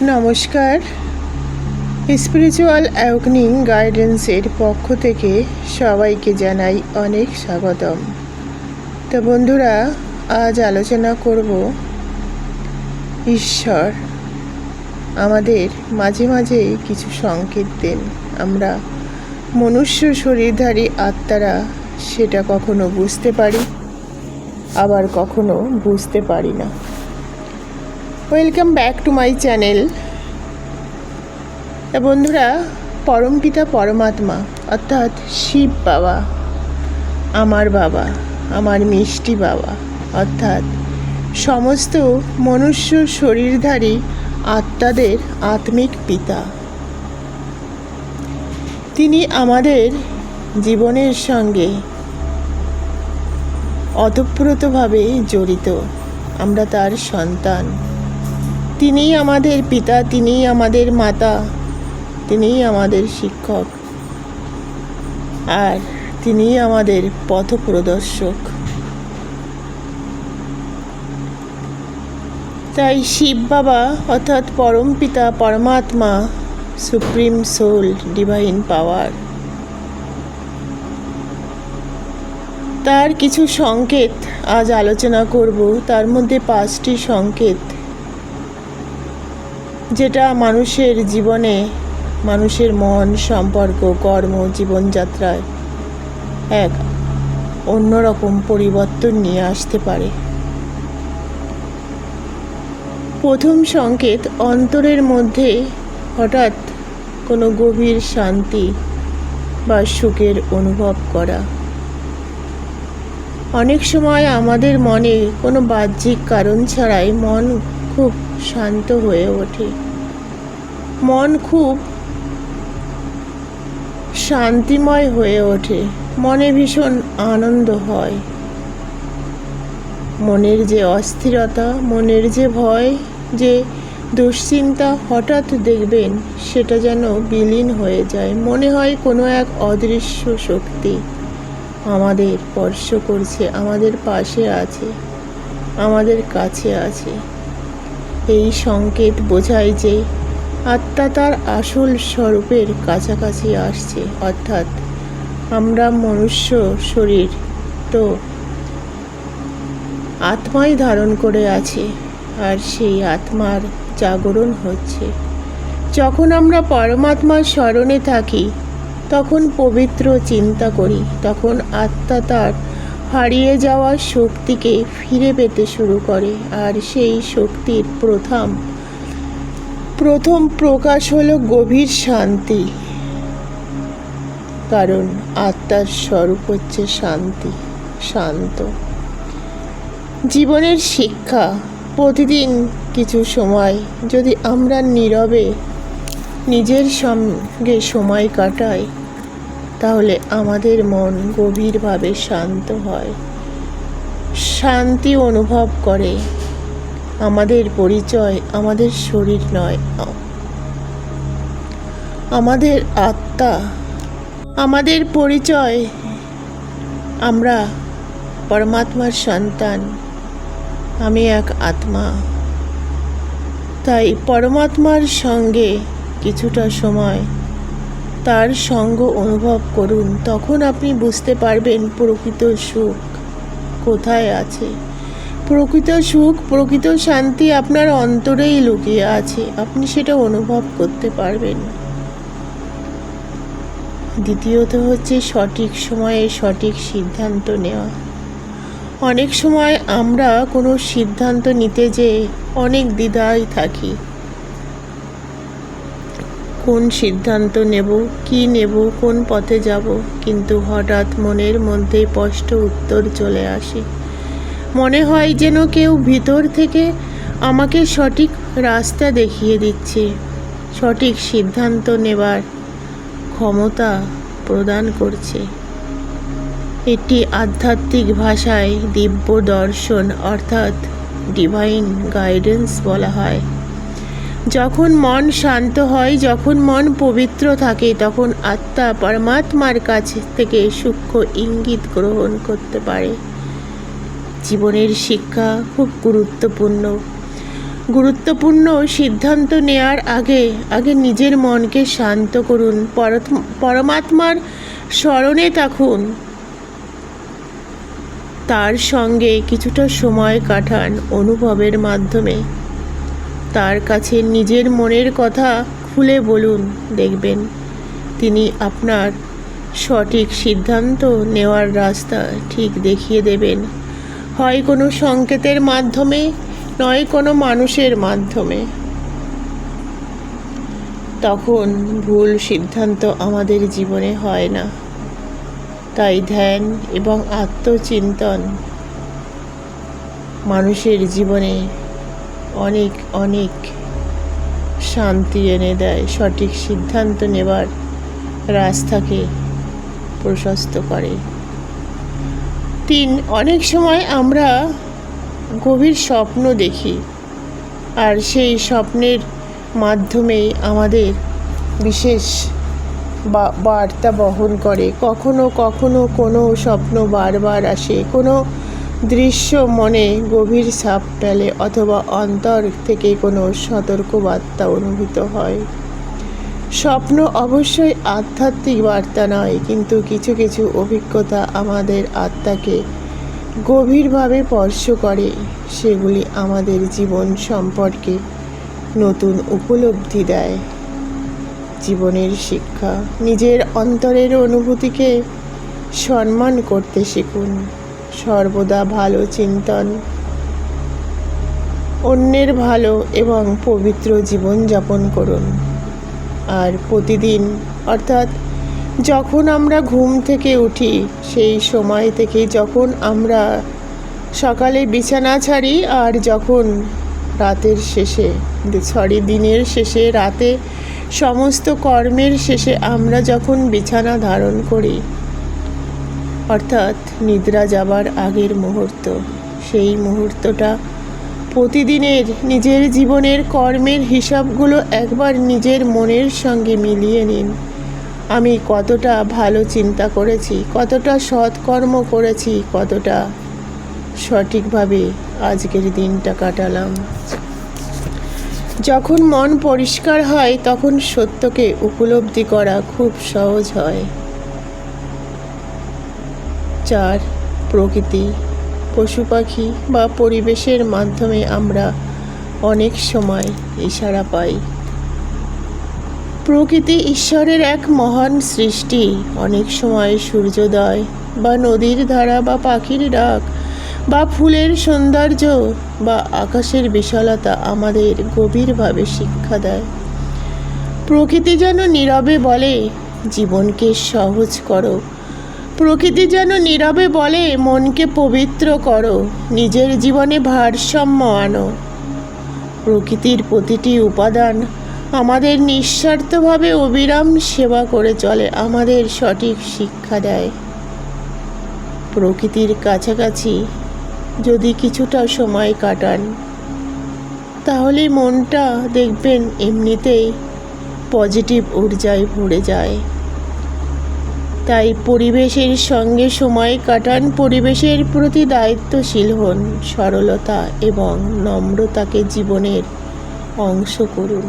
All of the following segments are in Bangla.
নমস্কার। স্পিরিচুয়াল অ্যাওয়েকনিং গাইডেন্সের পক্ষ থেকে সবাইকে জানাই অনেক স্বাগতম। তো বন্ধুরা, আজ আলোচনা করব ঈশ্বর আমাদের মাঝে মাঝে কিছু সংকেত দেন। আমরা মনুষ্য শরীরধারী আত্মারা সেটা কখনো বুঝতে পারি, আবার কখনো বুঝতে পারি না। Welcome back to my channel. বন্ধুরা, পরমপিতা পরমাত্মা অর্থাৎ শিব বাবা, আমার মিষ্টি বাবা অর্থাৎ সমস্ত মনুষ্য শরীরধারী আত্মাদের আত্মিক পিতা, তিনি আমাদের জীবনের সঙ্গে ওতপ্রোতভাবে জড়িত। আমরা তার সন্তান। তিনিই আমাদের পিতা, তিনিই আমাদের মাতা, তিনিই আমাদের শিক্ষক, আর তিনিই আমাদের পথপ্রদর্শক। তাই শিব বাবা অর্থাৎ পরম পিতা পরমাত্মা, সুপ্রিম সোল, ডিভাইন পাওয়ার, তার কিছু সংকেত আজ আলোচনা করব। তার মধ্যে 5টি সংকেত যেটা মানুষের জীবনে, মানুষের মন, সম্পর্ক, কর্ম, জীবনযাত্রায় এক অন্যরকম পরিবর্তন নিয়ে আসতে পারে। প্রথম সংকেত, অন্তরের মধ্যে হঠাৎ কোনো গভীর শান্তি বা সুখের অনুভব করা। অনেক সময় আমাদের মনে কোনো বাহ্যিক কারণ ছাড়াই মন খুব শান্ত হয়ে ওঠে, মন খুব শান্তিময় হয়ে ওঠে, মনে ভীষণ আনন্দ হয়। মনের যে অস্থিরতা, মনের যে ভয়, যে দুশ্চিন্তা, হঠাৎ দেখবেন সেটা যেন বিলীন হয়ে যায়। মনে হয় কোনো এক অদৃশ্য শক্তি আমাদের স্পর্শ করছে, আমাদের পাশে আছে, আমাদের কাছে আছে। এই সংকেত বোঝায় যে আত্মা তার আসল স্বরূপের কাছাকাছি আসছে। অর্থাৎ আমরা মনুষ্য শরীর তো আত্মাই ধারণ করে আছে, আর সেই আত্মার জাগরণ হচ্ছে। যখন আমরা পরমাত্মার স্মরণে থাকি, তখন পবিত্র চিন্তা করি, তখন আত্মা তার হারিয়ে যাওয়া শক্তিকে ফিরে পেতে শুরু করে। আর সেই শক্তির প্রথম প্রকাশ হলো গভীর শান্তি, কারণ আত্মার স্বরূপ হচ্ছে শান্তি, শান্ত। জীবনের শিক্ষা, প্রতিদিন কিছু সময় যদি আমরা নীরবে নিজের সঙ্গে সময় কাটাই, তাহলে আমাদের মন গভীরভাবে শান্ত হয়, শান্তি অনুভব করে। আমাদের পরিচয় আমাদের শরীর নয়, আমাদের আত্মা। আমাদের পরিচয়, আমরা পরমাত্মার সন্তান, আমি এক আত্মা। তাই পরমাত্মার সঙ্গে কিছুটা সময় তার সঙ্গ অনুভব করুন, তখন আপনি বুঝতে পারবেন প্রকৃত সুখ কোথায় আছে। প্রকৃত সুখ, প্রকৃত শান্তি আপনার অন্তরেই লুকিয়ে আছে, আপনি সেটা অনুভব করতে পারবেন। দ্বিতীয়ত হচ্ছে সঠিক সময়ে সঠিক সিদ্ধান্ত নেওয়া। অনেক সময় আমরা কোনো সিদ্ধান্ত নিতে যেয়ে অনেক দ্বিধায় থাকি। কোন সিদ্ধান্ত নেব, কি নেব, কোন পথে যাব, কিন্তু হঠাৎ মনের মধ্যে স্পষ্ট উত্তর চলে আসে। মনে হয় যেন কেউ ভিতর থেকে আমাকে সঠিক রাস্তা দেখিয়ে দিচ্ছে, সঠিক সিদ্ধান্ত নেবার ক্ষমতা প্রদান করছে। এটি আধ্যাত্মিক ভাষায় দিব্য দর্শন অর্থাৎ ডিভাইন গাইডেন্স বলা হয়। যখন মন শান্ত হয়, যখন মন পবিত্র থাকে, তখন আত্মা পরমাত্মার কাছ থেকে সূক্ষ্ম ইঙ্গিত গ্রহণ করতে পারে। জীবনের শিক্ষা খুব গুরুত্বপূর্ণ। গুরুত্বপূর্ণ সিদ্ধান্ত নেওয়ার আগে নিজের মনকে শান্ত করুন, পরমাত্মার স্মরণে থাকুন, তার সঙ্গে কিছুটা সময় কাটান অনুভবের মাধ্যমে। তার কাছে নিজের মনের কথা খুলে বলুন, দেখবেন তিনি আপনার সঠিক সিদ্ধান্ত নেওয়ার রাস্তা ঠিক দেখিয়ে দেবেন, হয় কোনো সংকেতের মাধ্যমে, নয় কোনো মানুষের মাধ্যমে। তখন ভুল সিদ্ধান্ত আমাদের জীবনে হয় না। তাই ধ্যান এবং আত্মচিন্তন মানুষের জীবনে অনেক অনেক শান্তি এনে দেয়, সঠিক সিদ্ধান্ত নেবার রাস্তাকে প্রশস্ত করে। 3, অনেক সময় আমরা গভীর স্বপ্ন দেখি, আর সেই স্বপ্নের মাধ্যমেই আমাদের বিশেষ বার্তা বহন করে। কখনো কখনো কোনো স্বপ্ন বারবার আসে, কোনো দৃশ্য মনে গভীর ছাপ ফেলে, অথবা অন্তর থেকে কোনো সতর্কবার্তা অনুভূত হয়। স্বপ্ন অবশ্যই আধ্যাত্মিক বার্তা নয়, কিন্তু কিছু কিছু অভিজ্ঞতা আমাদের আত্মাকে গভীরভাবে স্পর্শ করে। সেগুলি আমাদের জীবন সম্পর্কে নতুন উপলব্ধি দেয়। জীবনের শিক্ষা, নিজের অন্তরের অনুভূতিকে সম্মান করতে শিখুন। সর্বদা ভালো চিন্তন, অন্যের ভালো এবং পবিত্র জীবনযাপন করুন। আর প্রতিদিন, অর্থাৎ যখন আমরা ঘুম থেকে উঠি সেই সময় থেকে, যখন আমরা সকালে বিছানা ছাড়ি, আর যখন দিনের শেষে, রাতে সমস্ত কর্মের শেষে আমরা যখন বিছানা ধারণ করি, অর্থাৎ নিদ্রা যাবার আগের মুহূর্ত, সেই মুহূর্তটা প্রতিদিনের নিজের জীবনের কর্মের হিসাবগুলো একবার নিজের মনের সঙ্গে মিলিয়ে নিন। আমি কতটা ভালো চিন্তা করেছি, কতটা সৎকর্ম করেছি, কতটা সঠিকভাবে আজকের দিনটা কাটালাম। যখন মন পরিষ্কার হয় তখন সত্যকে উপলব্ধি করা খুব সহজ হয়। 4, প্রকৃতি, পশু পাখি বা পরিবেশের মাধ্যমে আমরা অনেক সময় ইশারা পাই। প্রকৃতি ঈশ্বরের এক মহান সৃষ্টি। অনেক সময় সূর্যোদয় বা নদীর ধারা বা পাখির ডাক বা ফুলের সৌন্দর্য বা আকাশের বিশালতা আমাদের গভীরভাবে শিক্ষা দেয়। প্রকৃতি যেন নীরবে বলে, জীবনকে সহজ করো। প্রকৃতি যেন নীরবে বলে, মনকে পবিত্র করো, নিজের জীবনে ভারসাম্য আনো। প্রকৃতির প্রতিটি উপাদান আমাদের নিঃস্বার্থভাবে অবিরাম সেবা করে চলে, আমাদের সঠিক শিক্ষা দেয়। প্রকৃতির কাছাকাছি যদি কিছুটা সময় কাটান, তাহলে মনটা দেখবেন এমনিতেই পজিটিভ ঊর্জায় ভরে যায়। তাই পরিবেশের সঙ্গে সময় কাটান, পরিবেশের প্রতি দায়িত্বশীল হন, সরলতা এবং নম্রতাকে জীবনের অংশ করুন।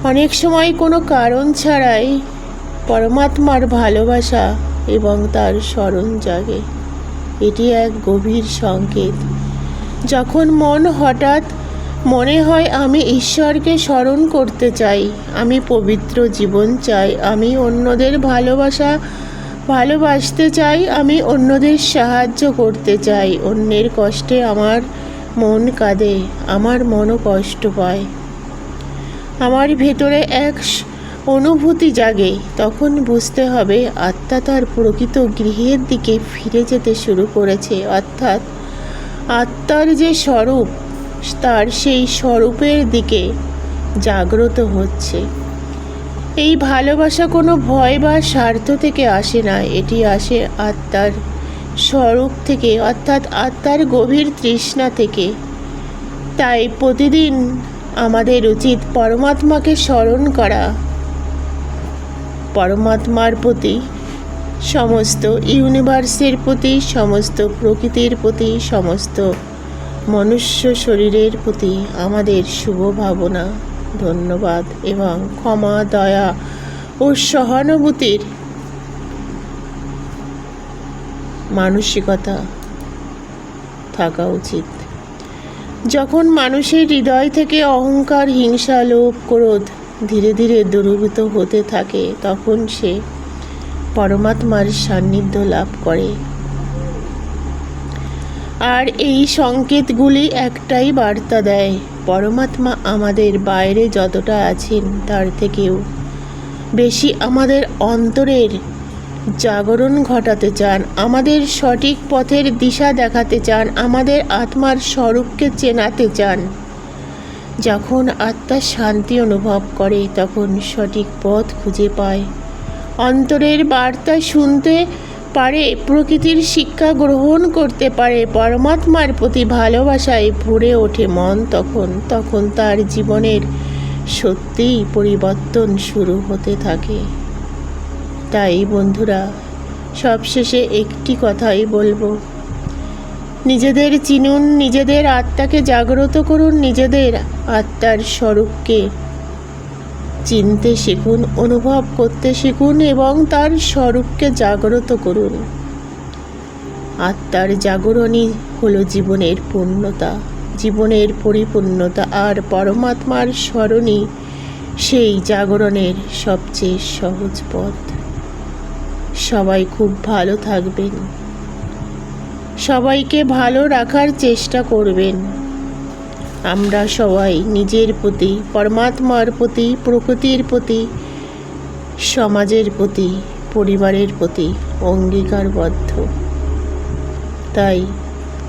অনেক সময় কোনো কারণ ছাড়াই পরমাত্মার ভালোবাসা এবং তার স্মরণ জাগে। এটি এক গভীর সংকেত। যখন হঠাৎ মনে হয় আমি ঈশ্বরকে স্মরণ করতে চাই, আমি পবিত্র জীবন চাই, আমি অন্যদের ভালোবাসতে চাই, আমি অন্যদের সাহায্য করতে চাই, অন্যের কষ্টে আমার মন কাঁদে, আমার মনও কষ্ট পায়, আমার ভেতরে এক অনুভূতি জাগে, তখন বুঝতে হবে আত্মা তার প্রকৃত গৃহের দিকে ফিরে যেতে শুরু করেছে। অর্থাৎ আত্মার যে স্বরূপ, তার সেই স্বরূপের দিকে জাগ্রত হচ্ছে। এই ভালোবাসা কোনো ভয় বা স্বার্থ থেকে আসে না, এটি আসে আত্মার স্বরূপ থেকে, অর্থাৎ আত্মার গভীর তৃষ্ণা থেকে। তাই প্রতিদিন আমাদের উচিত পরমাত্মাকে স্মরণ করা, পরমাত্মার প্রতি, সমস্ত ইউনিভার্সের প্রতি, সমস্ত প্রকৃতির প্রতি, সমস্ত মনুষ্য শরীরের প্রতি আমাদের শুভ ভাবনা, ধন্যবাদ এবং ক্ষমা, দয়া ও সহানুভূতির মানসিকতা থাকা উচিত। যখন মানুষের হৃদয় থেকে অহংকার, হিংসা, লোভ, ক্রোধ ধীরে ধীরে দূরীভূত হতে থাকে, তখন সে পরমাত্মার সান্নিধ্য লাভ করে। আর এই সংকেতগুলি একটাই বার্তা দেয়, পরমাত্মা আমাদের বাইরে যতটা আছেন তার থেকেও বেশি আমাদের অন্তরের জাগরণ ঘটাতে চান, আমাদের সঠিক পথের দিশা দেখাতে চান, আমাদের আত্মার স্বরূপকে চেনাতে চান। যখন আত্মা শান্তি অনুভব করে তখন সঠিক পথ খুঁজে পায়, অন্তরের বার্তা শুনতে পারে, প্রকৃতির শিক্ষা গ্রহণ করতে পারে, পরমাত্মার প্রতি ভালোবাসায় ভরে ওঠে মন। তখন তার জীবনের সত্যিই পরিবর্তন শুরু হতে থাকে। তাই বন্ধুরা, সবশেষে একটি কথাই বলবো, নিজেদের চিনুন, নিজেদের আত্মাকে জাগ্রত করুন, নিজেদের আত্মার স্বরূপকে চিনতে শিখুন, অনুভব করতে শিখুন এবং তার স্বরূপকে জাগ্রত করুন। আত্মার জাগরণই হলো জীবনের পূর্ণতা, জীবনের পরিপূর্ণতা, আর পরমাত্মার স্মরণই সেই জাগরণের সবচেয়ে সহজ পথ। সবাই খুব ভালো থাকবেন, সবাইকে ভালো রাখার চেষ্টা করবেন। আমরা সবাই নিজের প্রতি, পরমাত্মার প্রতি, প্রকৃতির প্রতি, সমাজের প্রতি, পরিবারের প্রতি অঙ্গীকারবদ্ধ। তাই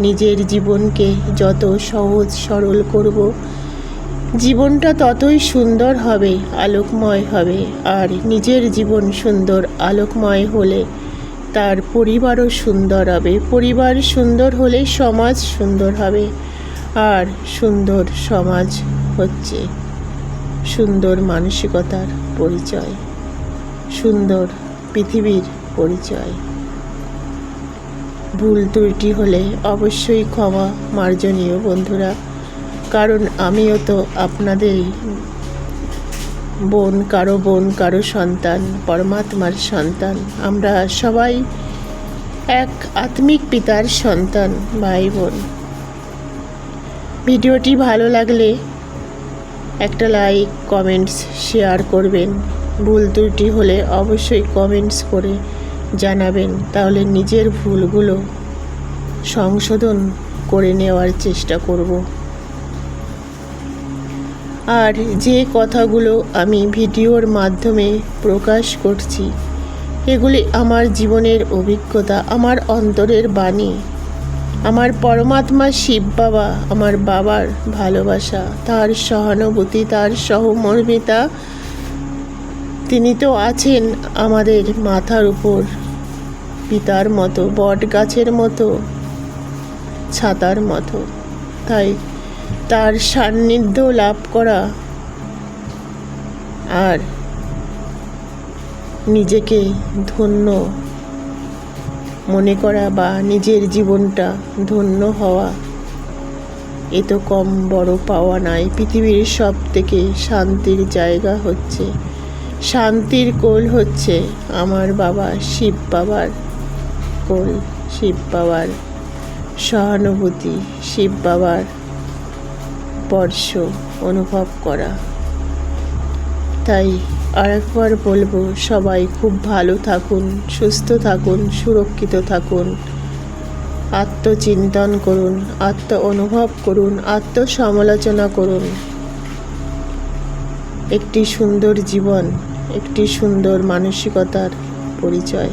নিজের জীবনকে যত সহজ সরল করব, জীবনটা ততই সুন্দর হবে, আলোকময় হবে। আর নিজের জীবন সুন্দর আলোকময় হলে তার পরিবারও সুন্দর হবে, পরিবার সুন্দর হলে সমাজ সুন্দর হবে, আর সুন্দর সমাজ হচ্ছে সুন্দর মানসিকতার পরিচয়, সুন্দর পৃথিবীর পরিচয়। ভুল ত্রুটি হলে অবশ্যই ক্ষমা মার্জনীয় বন্ধুরা, কারণ আমিও তো আপনাদেরই বোন, কারো সন্তান, পরমাত্মার সন্তান। আমরা সবাই এক আত্মিক পিতার সন্তান, ভাই বোন। ভিডিওটি ভালো লাগলে একটা লাইক, কমেন্টস, শেয়ার করবেন। ভুল ত্রুটি হলে অবশ্যই কমেন্টস করে জানাবেন, তাহলে নিজের ভুলগুলো সংশোধন করে নেওয়ার চেষ্টা করব। আর যে কথাগুলো আমি ভিডিওর মাধ্যমে প্রকাশ করছি, এগুলি আমার জীবনের অভিজ্ঞতা, আমার অন্তরের বাণী, আমার পরমাত্মা শিব বাবা, আমার বাবার ভালোবাসা, তার সহানুভূতি, তার সহমর্মিতা। তিনি তো আছেন আমাদের মাথার উপর, পিতার মতো, বট গাছের মতো, ছাতার মতো। তাই তার সান্নিধ্য লাভ করা আর নিজেকে ধন্য মনে করা বা নিজের জীবনটা ধন্য হওয়া, এ তো কম বড় পাওয়া নাই। পৃথিবীর সব থেকে শান্তির জায়গা হচ্ছে, শান্তির কোল হচ্ছে আমার বাবা শিব বাবার কোল, শিব বাবার সহানুভূতি, শিব বাবার স্পর্শ অনুভব করা। তাই আরেকবার বলবো, সবাই খুব ভালো থাকুন, সুস্থ থাকুন, সুরক্ষিত থাকুন, আত্মচিন্তন করুন, আত্ম অনুভব করুন, আত্মসমালোচনা করুন। একটি সুন্দর জীবন, একটি সুন্দর মানসিকতার পরিচয়।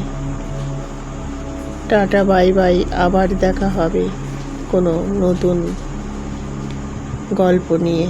Tata, bye bye. আবার দেখা হবে কোনো নতুন গল্প নিয়ে।